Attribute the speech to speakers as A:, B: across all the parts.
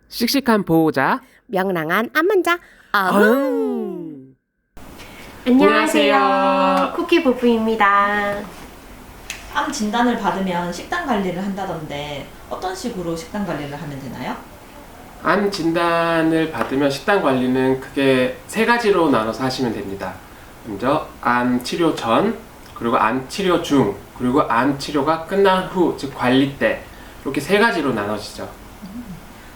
A: 씩씩한 보호자
B: 명랑한 암환자
A: 어흥.
B: 안녕하세요. 쿠키 부부입니다.
C: 암 진단을 받으면 식단 관리를 한다던데 어떤 식으로 식단 관리를 하면 되나요?
A: 암 진단을 받으면 식단 관리는 크게 세 가지로 나눠서 하시면 됩니다. 먼저 암 치료 전, 그리고 암 치료 중, 그리고 암 치료가 끝난 후, 즉 관리 때, 이렇게 세 가지로 나눠지죠.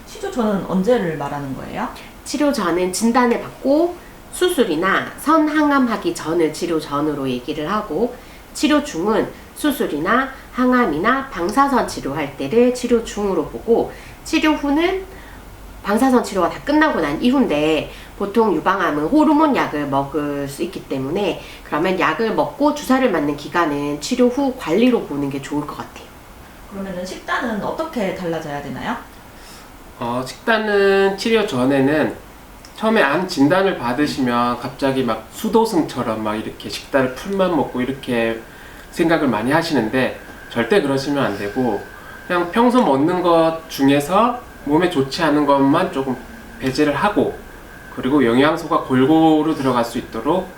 C: 치료 전은 언제를 말하는 거예요?
B: 치료 전은 진단을 받고 수술이나 선항암하기 전을 치료 전으로 얘기를 하고, 치료 중은 수술이나 항암이나 방사선 치료할 때를 치료 중으로 보고, 치료 후는 방사선 치료가 다 끝나고 난 이후인데 보통 유방암은 호르몬 약을 먹을 수 있기 때문에 그러면 약을 먹고 주사를 맞는 기간은 치료 후 관리로 보는 게 좋을 것 같아요.
C: 그러면은 식단은 어떻게 달라져야 되나요?
A: 식단은 치료 전에는 처음에 암 진단을 받으시면 갑자기 막 수도승처럼 막 이렇게 식단을 풀만 먹고 이렇게 생각을 많이 하시는데 절대 그러시면 안 되고, 그냥 평소 먹는 것 중에서 몸에 좋지 않은 것만 조금 배제를 하고, 그리고 영양소가 골고루 들어갈 수 있도록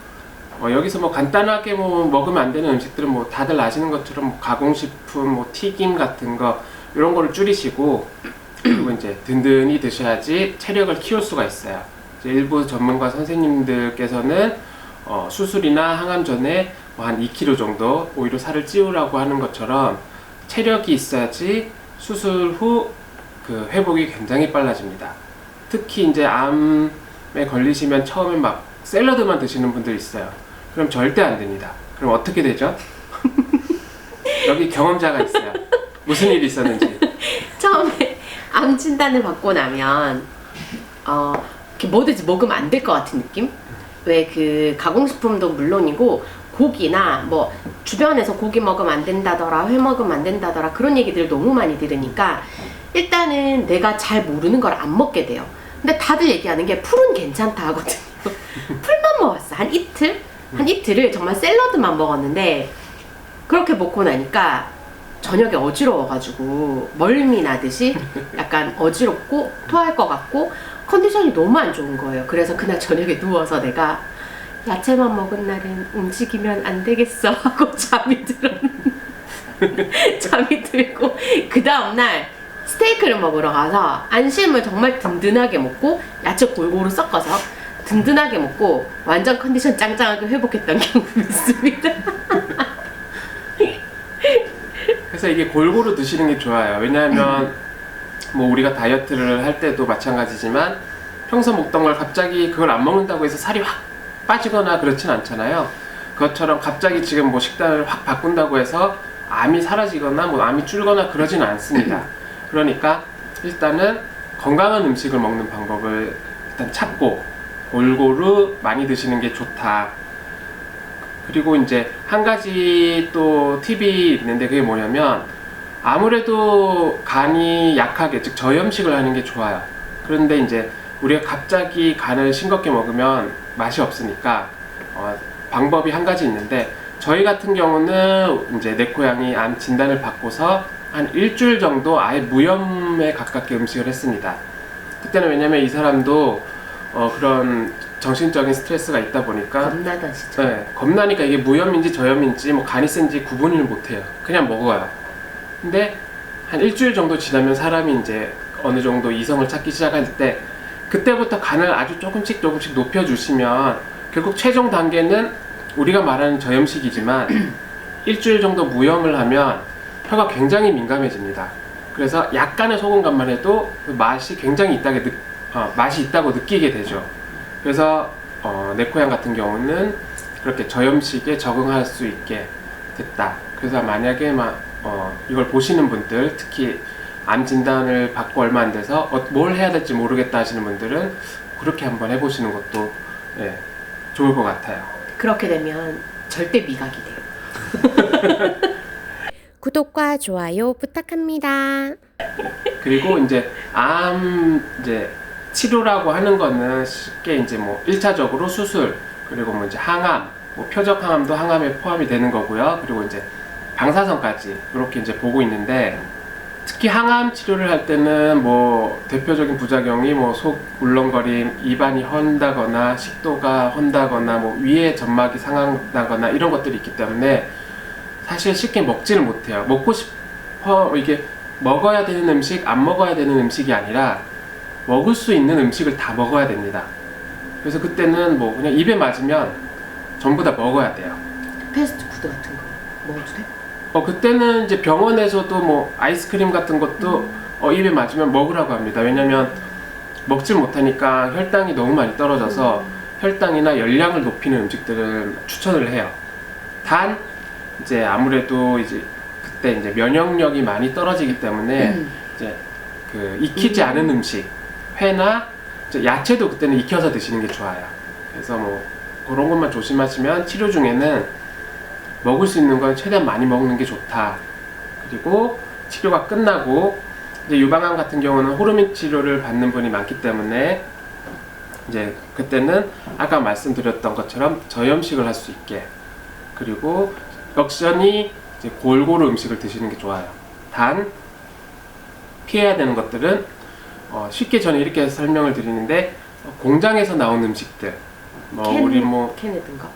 A: 여기서 뭐 간단하게 뭐 먹으면 안 되는 음식들은 뭐 다들 아시는 것처럼 뭐 가공식품, 뭐 튀김 같은 거 이런 거를 줄이시고, 그리고 이제 든든히 드셔야지 체력을 키울 수가 있어요. 이제 일부 전문가 선생님들께서는 수술이나 항암 전에 뭐 한 2kg 정도 오히려 살을 찌우라고 하는 것처럼 체력이 있어야지 수술 후 그 회복이 굉장히 빨라집니다. 특히 이제 암에 걸리시면 처음에 막 샐러드만 드시는 분들 있어요. 그럼 절대 안 됩니다. 그럼 어떻게 되죠? 여기 경험자가 있어요. 무슨 일이 있었는지.
B: 처음에 암 진단을 받고 나면 이렇게 뭐든지 먹으면 안 될 것 같은 느낌? 왜 그 가공식품도 물론이고 고기나 뭐 주변에서 고기 먹으면 안 된다더라, 회 먹으면 안 된다더라 그런 얘기들 너무 많이 들으니까 일단은 내가 잘 모르는 걸 안 먹게 돼요. 근데 다들 얘기하는 게 풀은 괜찮다 하거든요. 풀만 먹었어. 한 이틀? 한 이틀을 정말 샐러드만 먹었는데 그렇게 먹고 나니까 저녁에 어지러워가지고 멀미 나듯이 약간 어지럽고 토할 것 같고 컨디션이 너무 안 좋은 거예요. 그래서 그날 저녁에 누워서 내가 야채만 먹은 날은 움직이면 안 되겠어 하고 잠이 잠이 들고 그 다음날 스테이크를 먹으러 가서 안심을 정말 든든하게 먹고 야채 골고루 섞어서 든든하게 먹고 완전 컨디션 짱짱하게 회복했던 경험이 있습니다.
A: 그래서 이게 골고루 드시는 게 좋아요. 왜냐하면 뭐 우리가 다이어트를 할 때도 마찬가지지만 평소 먹던 걸 갑자기 그걸 안 먹는다고 해서 살이 확 빠지거나 그렇진 않잖아요. 그것처럼 갑자기 지금 뭐 식단을 확 바꾼다고 해서 암이 사라지거나 뭐 암이 줄거나 그러진 않습니다. 그러니까 일단은 건강한 음식을 먹는 방법을 일단 찾고 골고루 많이 드시는 게 좋다. 그리고 이제 한 가지 또 팁이 있는데 그게 뭐냐면 아무래도 간이 약하게, 즉 저염식을 하는 게 좋아요. 그런데 이제 우리가 갑자기 간을 싱겁게 먹으면 맛이 없으니까 방법이 한 가지 있는데, 저희 같은 경우는 이제 네코양이 암 진단을 받고서 한 일주일 정도 아예 무염에 가깝게 음식을 했습니다. 그때는 왜냐면 이 사람도 그런 정신적인 스트레스가 있다 보니까
B: 겁나던 시절.
A: 네, 겁나니까 이게 무염인지 저염인지 뭐 간이 센지 구분을 못해요. 그냥 먹어요. 근데 한 일주일 정도 지나면 사람이 이제 어느 정도 이성을 찾기 시작할 때 그때부터 간을 아주 조금씩 높여주시면 결국 최종 단계는 우리가 말하는 저염식이지만 일주일 정도 무염을 하면 혀가 굉장히 민감해집니다. 그래서 약간의 소금간만 해도 그 맛이 굉장히 맛이 있다고 느끼게 되죠. 그래서 네코양 같은 경우는 그렇게 저염식에 적응할 수 있게 됐다. 그래서 만약에 이걸 보시는 분들, 특히 암 진단을 받고 얼마 안 돼서 뭘 해야 될지 모르겠다 하시는 분들은 그렇게 한번 해보시는 것도 좋을 것 같아요.
B: 그렇게 되면 절대 미각이 돼요. 구독과 좋아요 부탁합니다.
A: 그리고 이제 암 치료라고 하는 거는 쉽게 이제 뭐 1차적으로 수술, 그리고 뭐 이제 항암, 뭐 표적 항암도 항암에 포함이 되는 거고요. 그리고 이제 방사선까지 이렇게 이제 보고 있는데, 특히 항암 치료를 할 때는 뭐 대표적인 부작용이 뭐 속 울렁거림, 입안이 헌다거나 식도가 헌다거나 뭐 위에 점막이 상한다거나 이런 것들이 있기 때문에 사실 쉽게 먹지를 못해요. 먹고 싶어 이게 먹어야 되는 음식, 안 먹어야 되는 음식이 아니라 먹을 수 있는 음식을 다 먹어야 됩니다. 그래서 그때는 뭐 그냥 입에 맞으면 전부 다 먹어야 돼요.
B: 패스트푸드 같은 거 먹어도 돼?
A: 그때는 이제 병원에서도 뭐 아이스크림 같은 것도 입에 맞으면 먹으라고 합니다. 왜냐면 먹질 못하니까 혈당이 너무 많이 떨어져서 혈당이나 열량을 높이는 음식들을 추천을 해요. 단 이제 아무래도 이제 그때 이제 면역력이 많이 떨어지기 때문에 이제 그 익히지 않은 음식, 회나 이제 야채도 그때는 익혀서 드시는 게 좋아요. 그래서 뭐 그런 것만 조심하시면 치료 중에는 먹을 수 있는 건 최대한 많이 먹는 게 좋다. 그리고 치료가 끝나고 이제 유방암 같은 경우는 호르몬 치료를 받는 분이 많기 때문에 이제 그때는 아까 말씀드렸던 것처럼 저염식을 할 수 있게, 그리고 역시니 이제 골고루 음식을 드시는 게 좋아요. 단 피해야 되는 것들은 쉽게 저는 이렇게 설명을 드리는데 공장에서 나온 음식들, 우리 뭐
B: 캔에 든 거.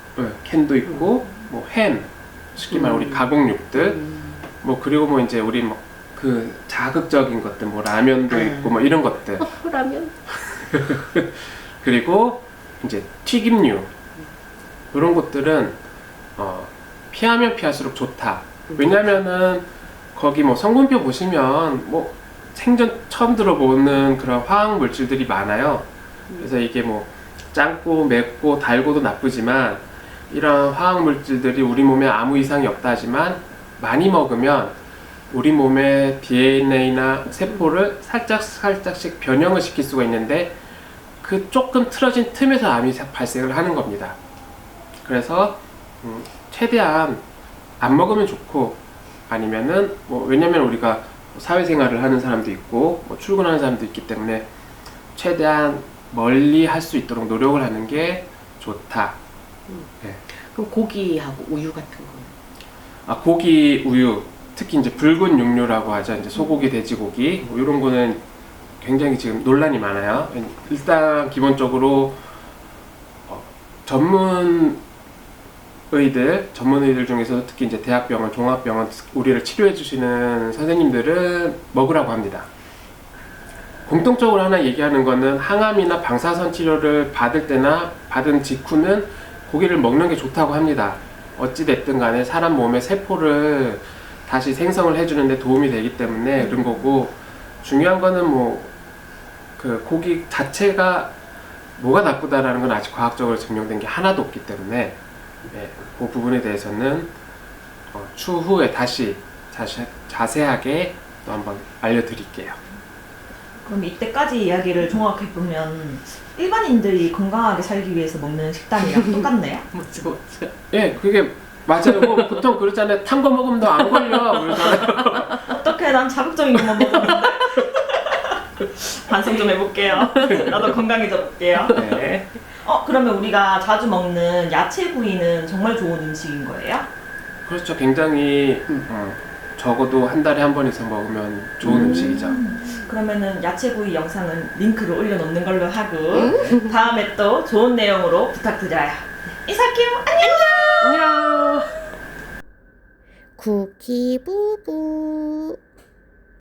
A: 캔도 있고 뭐 햄, 쉽게 말해 우리 가공육들, 뭐 그리고 뭐 이제 우리 뭐 그 자극적인 것들, 뭐 라면도 있고 뭐 이런 것들,
B: 라면.
A: 그리고 이제 튀김류 이런 것들은 피하면 피할수록 좋다. 왜냐면은 거기 뭐 성분표 보시면 뭐 생전 처음 들어보는 그런 화학 물질들이 많아요. 그래서 이게 뭐 짠고 맵고 달고도 나쁘지만 이런 화학 물질들이 우리 몸에 아무 이상이 없다 하지만 많이 먹으면 우리 몸의 DNA나 세포를 살짝씩 변형을 시킬 수가 있는데 그 조금 틀어진 틈에서 암이 발생을 하는 겁니다. 그래서 최대한 안 먹으면 좋고, 아니면은 뭐 왜냐면 우리가 사회생활을 하는 사람도 있고 뭐 출근하는 사람도 있기 때문에 최대한 멀리 할 수 있도록 노력을 하는 게 좋다. 네.
B: 그럼 고기하고 우유 같은 거.
A: 고기, 우유, 특히 이제 붉은 육류라고 하죠. 이제 소고기, 돼지고기 뭐 이런 거는 굉장히 지금 논란이 많아요. 일단 기본적으로 전문 의들 중에서 특히 이제 대학병원, 종합병원 우리를 치료해 주시는 선생님들은 먹으라고 합니다. 공통적으로 하나 얘기하는 거는 항암이나 방사선 치료를 받을 때나 받은 직후는 고기를 먹는 게 좋다고 합니다. 어찌 됐든 간에 사람 몸의 세포를 다시 생성을 해주는데 도움이 되기 때문에 그런 거고, 중요한 거는 뭐 그 고기 자체가 뭐가 나쁘다라는 건 아직 과학적으로 증명된 게 하나도 없기 때문에 그 부분에 대해서는 추후에 다시 자세하게 또 한번 알려드릴게요.
C: 그럼 이때까지 이야기를 종합해보면 일반인들이 건강하게 살기 위해서 먹는 식단이랑 똑같네요?
B: 맞죠.
A: 예, 그게 맞아요. 뭐 보통 그러잖아요. 탄 거 먹으면 너 안 걸려 그러잖아요.
C: 어떻게 난 자극적인 것만 먹었는데? 반성 좀 해볼게요. 나도 건강해져 볼게요.
A: 네.
C: 그러면 우리가 자주 먹는 야채 구이는 정말 좋은 음식인 거예요?
A: 그렇죠. 굉장히 적어도 한 달에 한 번 이상 먹으면 좋은 음식이죠.
C: 그러면은 야채 구이 영상은 링크를 올려놓는 걸로 하고 다음에 또 좋은 내용으로 부탁드려요. 이사킴 안녕!
B: 안녕.
D: 쿠키 부부